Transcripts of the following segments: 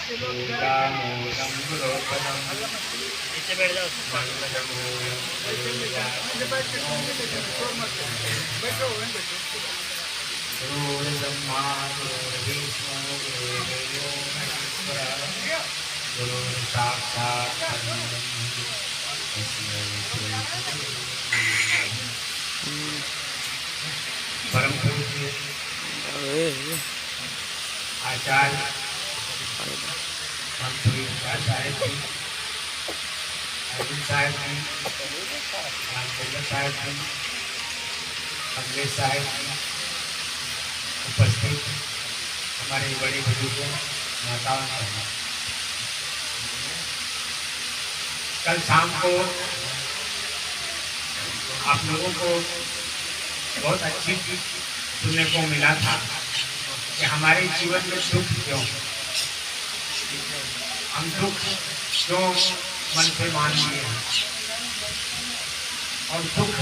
मूलामूलं गुरोपदं मण्डलमूलं गुरुर्ब्रह्मा गुरुर्विष्णु गुरुर्देवो महेश्वरः गुरुर्साक्षात् परब्रह्म तस्मै परम पूज्य आचार्य मंत्री साहेब जी, अरविंद साहेब जी, रामचंद्र साहेब जी, कमलेश साहेब जी, उपस्थित हमारे बड़े बुजुर्गों, माताओं, कल शाम को आप लोगों को बहुत अच्छी चीज सुनने को मिला था कि हमारे जीवन में दुख क्यों, हम दुख क्यों मन से मान लिए हैं और दुख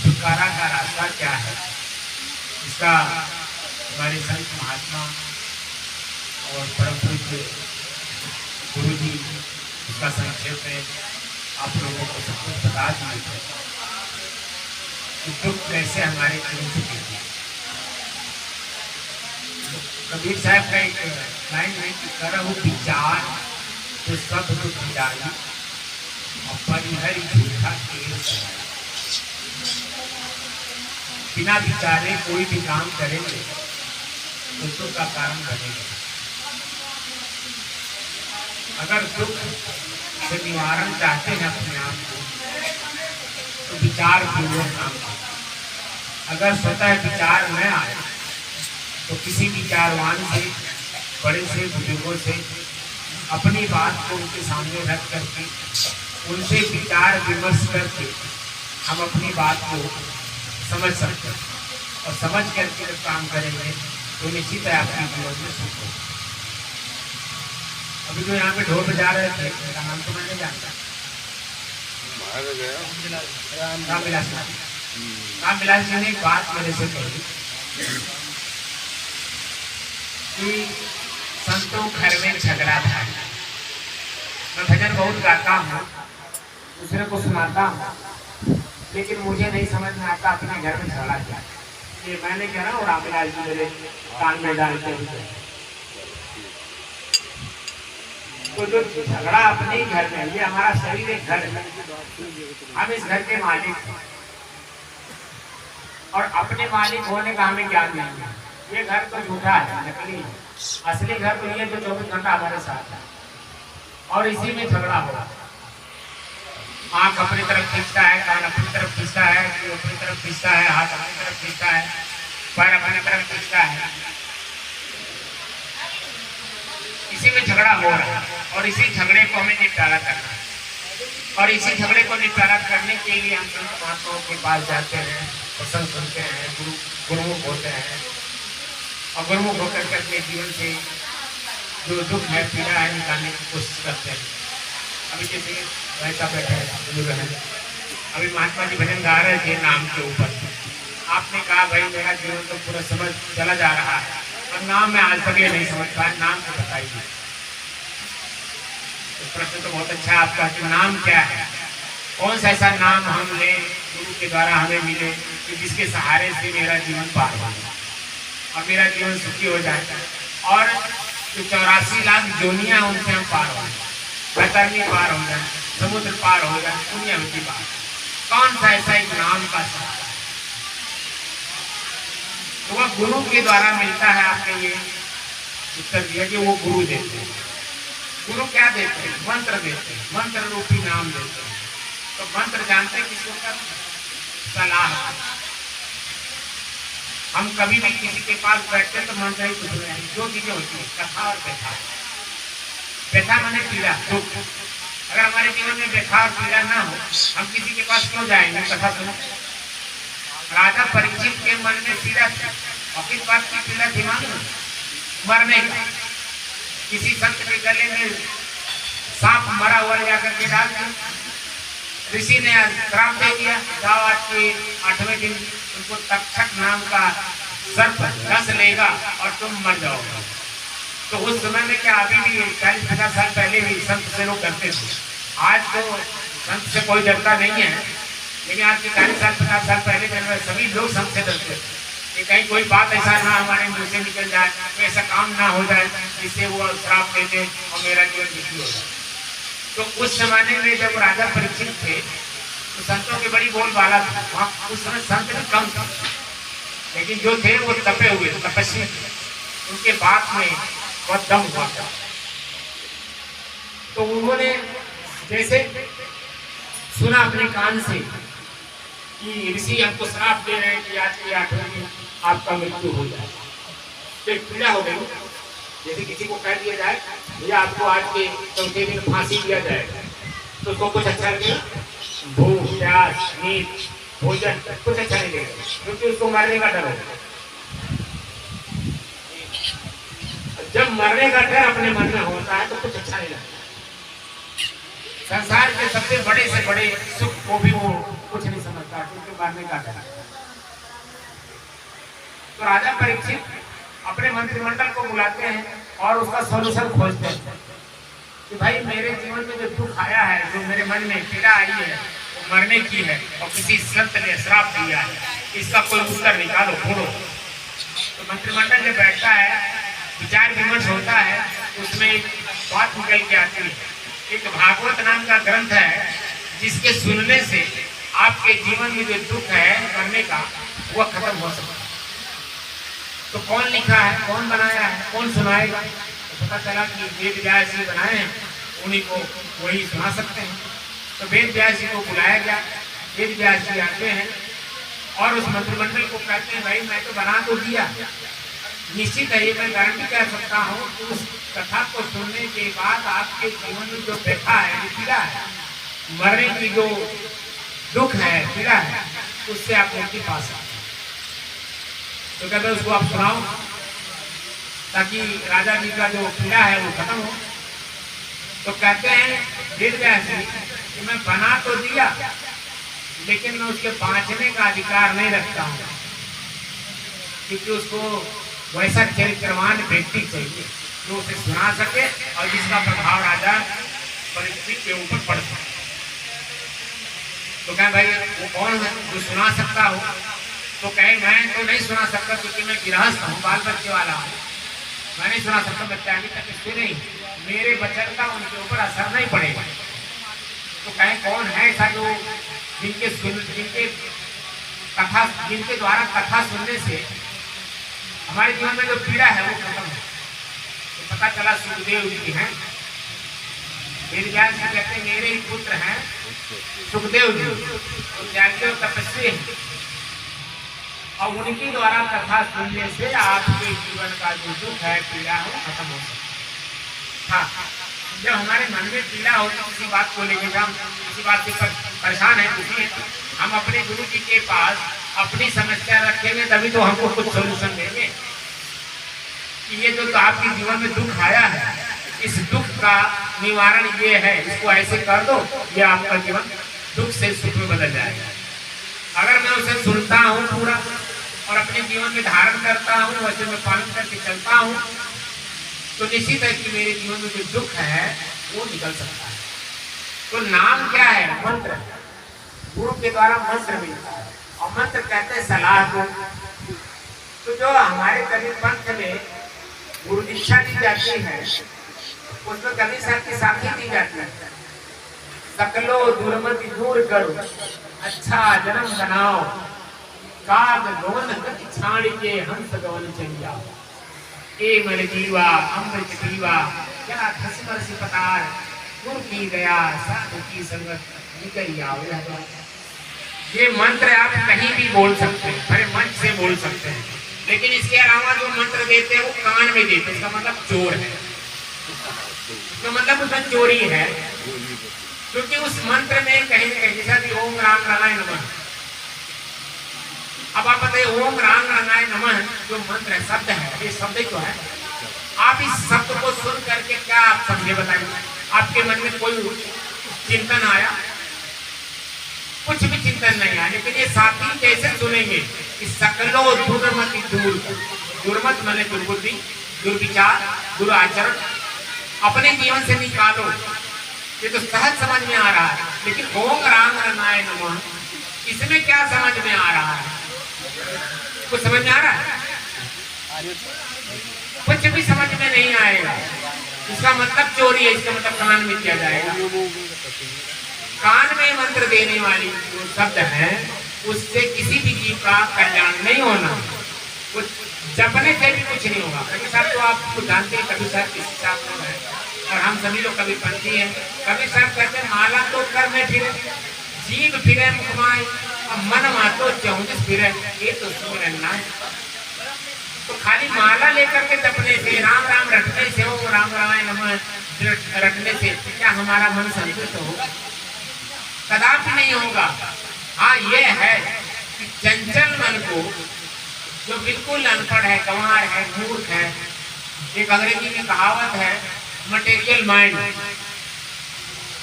छुटकारा का रास्ता क्या है, इसका हमारे संत महात्मा और परम पूज्य गुरु जी इसका संक्षेप में आप लोगों को सब कुछ बता दिए थे कि दुख कैसे हमारे जीवन से गिरते। कबीर साहब का एक लाइन है कि करहु विचार तो सब दुख जाई और परिहरि झूठा केर सवाई। बिना विचारे कोई भी काम करेंगे तो दुख का कारण बनेगा। अगर दुख से निवारण चाहते हैं अपने आप को तो विचार पूर्वक काम करें। अगर स्वतः विचार न आए तो किसी विचारवान से, बड़े से, बुजुर्गों से अपनी बात को उनके सामने रख करके उनसे विचार विमर्श करके हम अपनी बात को समझ सकते हैं और समझ करके जब काम करेंगे तो निश्चित है आपके जीवन में सुख होगा। अभी जो यहाँ पे ढोल बजा रहे थे उनका नाम तो मैं नहीं जानता, रामविलास जी ने एक बात मेरे से कही कि संतों घर में झगड़ा था। मैं भजन बहुत गाता हूँ, दूसरे को सुनाता हूँ, लेकिन मुझे नहीं समझ में आता अपने घर में झगड़ा क्या। ये मैंने कह रहा हूँ, रामविलास जी मेरे कान में डालते हुए तो जो झगड़ा अपने घर में, ये हमारा शरीर एक घर है, हम इस घर के मालिक हैं और अपने मालिक होने का हमें ज्ञान नहीं है। ये घर तो झूठा है, नकली है। असली घर तो ये जो 24 घंटा हमारे साथ है और इसी में झगड़ा हो। आँख अपनी तरफ खींचता है, कान अपनी तरफ खींचता है, अपनी तरफ खींचता है, हाथ अपनी तरफ खींचता है, पैर अपनी तरफ खींचता है, इसी में झगड़ा हो रहा है और इसी झगड़े को हमें निपटारा करना है। और इसी झगड़े को निपटारा करने के लिए हम संत महात्माओं के पास जाते हैं, प्रसंग सुनते हैं, गुरुमुख होते हैं और गुरुमुख होकर के अपने जीवन से जो दुख है, पीड़ा है, निकालने की कोशिश करते हैं। अभी जैसे वैसा बैठे हैं, अभी महात्मा जी भजन गा रहे थे नाम के ऊपर। आपने कहा भाई मेरा जीवन तो पूरा समझ चला जा रहा है और नाम मैं आज तक ये नहीं समझ पाया, नाम को बताइए। प्रश्न तो बहुत अच्छा आपका कि नाम क्या है, कौन सा ऐसा नाम हम लें गुरु के द्वारा हमें मिले कि जिसके सहारे से मेरा जीवन पार हो जाए और मेरा जीवन सुखी हो जाए और जो 84 लाख जोनियां उनसे हम पार हो जाए, बैतरनी पार हो जाए, समुद्र पार हो जाए, दुनिया में पार। कौन सा ऐसा एक नाम का सहारा तो वह गुरु के द्वारा मिलता है। आपने ये उत्तर दिया कि वो गुरु देते हैं। गुरु क्या देते हैं? मंत्र देते हैं, मंत्र रूपी नाम देते हैं। तो मंत्र जानते हैं किसको का? सलाह। हम कभी भी किसी के पास बैठते तो मंत्र ही कुछ नहीं, दो चीजें होती है, कथा और व्यथा। व्यथा माने पीड़ा, दुख। अगर हमारे जीवन में व्यथा और पीड़ा ना हो, हम किसी के पास क्यों जाएंगे कथा सुनो? राजा परीक्षित के मन में पीड़ा थी और किस बात की पीड़ा थी मालूम? मरने का। किसी संत के गले में सांप मरा हुआ जाकर के डाल दिया, ऋषि ने श्राप दे दिया, जाओ आज के 8वें दिन उनको तक्षक नाम का सर्प डस लेगा और तुम मर जाओगे। तो उस समय में क्या अभी भी 40-50 साल पहले भी संत से लोग करते थे। आज तो संत से कोई डरता नहीं है, लेकिन आज के 40-50 साल पहले के सभी लोग संत से डरते थे कि कहीं कोई बात ऐसा ना हमारे मुंह से निकल जाए, ऐसा काम ना हो जाए जिससे वो श्राप दे दे और मेरा जीवन दुखी हो जाए। तो उस जमाने में जब राजा परीक्षित थे तो संतों की बड़ी बोलबाला थी। वहाँ उस समय संत भी कम थे, लेकिन जो थे वो तपे हुए थे, तपस्वी थे, उनके बात में बहुत दम हुआ था। तो उन्होंने जैसे सुना अपने कान से कि ऋषि हमको श्राप दे रहे हैं कि आज के 8 बजे आपका मृत्यु हो जाए, तो एक पीड़ा हो गई। जैसे किसी को कह दिया जाए भैया आपको आज के 4थे दिन फांसी दिया जाएगा, तो उसको कुछ अच्छा लगेगा? भूख, प्यास, नींद, भोजन कुछ अच्छा नहीं लगेगा, क्योंकि उसको मरने का डर होगा। जब मरने का डर अपने मन में होता है तो कुछ अच्छा नहीं लगता। संसार के सबसे बड़े से बड़े सुख को भी वो कुछ नहीं समझता, क्योंकि मरने का डर। तो राजा परीक्षित अपने मंत्रिमंडल को बुलाते हैं और उसका सॉल्यूशन खोजते हैं कि भाई मेरे जीवन में जो दुख आया है, जो मेरे मन में पीड़ा आई है, वो मरने की है और किसी संत ने श्राप दिया है, इसका कोई उत्तर निकालो, ढूंढो। तो मंत्रिमंडल जब बैठता है, विचार विमर्श होता है, उसमें एक बात निकल के आती है। एक भागवत नाम का ग्रंथ है जिसके सुनने से आपके जीवन में जो दुख है मरने का वो खत्म हो सकता है। तो कौन लिखा है, कौन बनाया है, कौन सुनाएगा? तो पता चला कि वेद व्यास जी बनाए हैं, उन्हीं को वही सुना सकते हैं। तो वेद व्यास जी को बुलाया गया। वेद व्यास जी आते हैं और उस मंत्रिमंडल को कहते हैं भाई मैं तो बना तो दिया, निश्चित है ये मैं गारंटी कर सकता हूँ कि उस कथा को सुनने के बाद आपके जीवन में जो व्यथा है, जो पीड़ा है, मरने की जो दुख है, पीड़ा है, उससे आप मुक्ति पा सकते हैं। तो कहते उसको आप सुनाओ ताकि राजा जी का जो पीड़ा है वो खत्म हो। तो कहते हैं वेद व्यास जी कि मैं बना तो दिया, लेकिन मैं उसके बांचने का अधिकार नहीं रखता हूँ, क्योंकि उसको वैसा चरित्रवान व्यक्ति चाहिए जो उसे सुना सके और जिसका प्रभाव राजा परीक्षित के ऊपर पड़ सके। तो कहे भाई वो कौन है जो सुना सकता हो? तो कहे मैं तो नहीं सुना सकता, क्योंकि मैं गृहस्थ हूँ, बाल बच्चे वाला हूँ, मैं नहीं सुना सकता, मैं त्यागी तक इससे नहीं, मेरे वचन का उनके ऊपर असर नहीं पड़ेगा। तो कहे कौन है ऐसा जो जिनके द्वारा कथा सुनने से हमारे जीवन में जो पीड़ा है वो खत्म है? तो पता चला सुखदेव जी हैं। वेद व्यास जी कहते हैं मेरे ही पुत्र हैं सुखदेव जी, तो त्यागी और तपस्वी हैं, और उनके द्वारा कथा सुनने से आपके जीवन का जो दुख है, पीड़ा है, वो खत्म हो सकता है। हाँ, जब हमारे मन में पीड़ा हो तो किसी बात को लेकर हम किसी बात से परेशान है, दुखी, हम अपने गुरु जी के पास अपनी समस्या रखेंगे तभी तो हमको कुछ सोल्यूशन देंगे कि ये जो तो आपके जीवन में दुख आया है, इस दुख का निवारण ये है, इसको ऐसे कर दो, ये आपका जीवन दुख से सुख में बदल जाएगा। अगर मैं उसे सुनता हूँ पूरा और अपने जीवन में धारण करता हूँ, वैसे मैं पालन करके चलता हूँ, तो निश्चित है कि मेरे जीवन में जो दुख है वो निकल सकता है। तो नाम क्या है? मंत्र। गुरु के द्वारा मंत्र मिलता है, और मंत्र कहते हैं सलाह को। तो जो हमारे कबीर पंथ में गुरु दीक्षा दी जाती है, उसमें कबीर साहब की साखी दी जाती है, सकलो दुर्मति दूर करो, अच्छा जन्म बनाओ, काग गवन गति छाड़ के हंस गवन चलिया, ए मन जीवा अमृत पीवा, क्या खसमर से पतार, गुरु की गया साधु की संगत निकल आओ। ये मंत्र आप कहीं भी बोल सकते हैं, बड़े मंच से बोल सकते हैं, लेकिन इसके अलावा जो मंत्र देते हैं वो कान में देते हैं, इसका मतलब चोर है, तो मतलब उसमें चोरी है, क्योंकि उस मंत्र में कहीं न कहीं जैसा कि ओम राम रंगाय नमः, अब आप बताइए ओम राम रंगाय नमः जो मंत्र है, शब्द है, ये शब्द तो है, आप इस शब्द को सुन करके क्या आप समझे बताइए? आपके मन में कोई चिंतन आया? कुछ भी चिंतन नहीं आया, लेकिन ये साथी कैसे सुनेंगे कि सकलो दुर्मति दूर, दुर्मत माने दुर्बुद्धि, दुर्विचार, दुराचरण अपने जीवन से निकालो। ये तो सहज समझ में आ रहा है, लेकिन ओम राम रमाय नमः इसमें क्या समझ में आ रहा है? कुछ समझ में आ रहा है? कुछ भी समझ में नहीं आएगा। इसका मतलब चोरी है, इसका मतलब कान में किया जाएगा। कान में मंत्र देने वाली जो शब्द है उससे किसी भी जीव का कल्याण नहीं होना। कुछ जपने से भी कुछ नहीं होगा। कभी साहब तो आपको जानते हैं, कभी साहब किसी साहब लोग हैं और हम सभी लोग कभी पंथी हैं। कभी साहब कहते हैं माला तो कर में फिरे, जीव फिरे मुखमाय और मन मातो 34 फिरे, ये तो सुमिरन ना है। तो खाली माला लेकर के जपने से, राम राम रटने से, ओम राम रामाय नमः रटने से क्या हमारा मन संतुष्ट होगा? कदापि नहीं होगा। हाँ ये है कि चंचल मन को, जो बिल्कुल अनपढ़ है, गंवार है, मूर्ख है, एक अंग्रेजी में कहावत है मटेरियल माइंड,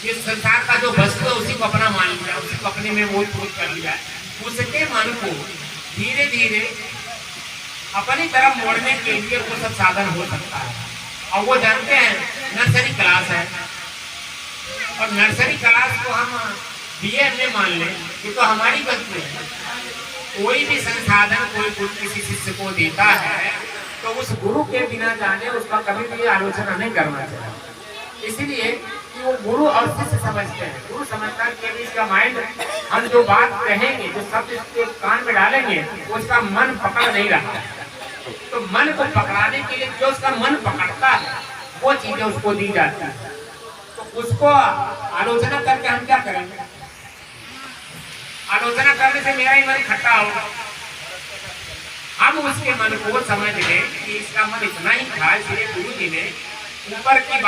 ये संसार का जो वस्तु है उसी को अपना मान लिया, उसी को अपने में मोहित कर लिया। उसके मन को धीरे धीरे अपनी तरफ मोड़ने के लिए वो सब साधन हो सकता है। और वो जानते हैं नर्सरी क्लास है, और नर्सरी क्लास को हम बीए में मान लें, ये तो हमारी गलती है। कोई भी संसाधन कोई गुरु किसी शिष्य को देता है तो उस गुरु के बिना जाने उसका कभी भी आलोचना नहीं करना चाहिए। इसलिए कि वो गुरु और शिष्य समझते हैं। गुरु समझता है कि इसका माइंड, हम जो बात कहेंगे, जो शब्द इसके कान में डालेंगे, उसका मन पकड़ नहीं रहा। तो मन को पकड़ाने के लिए जो उसका मन पकड़ता है वो चीजें उसको दी जाती है। तो उसको आलोचना करके हम क्या करेंगे? आलोचना करने से मेरा ही मन खट्टा होगा। हम उसके मन को समझ लें कि इसका मन इतना ही था, इसलिए गुरु जी ने ऊपर की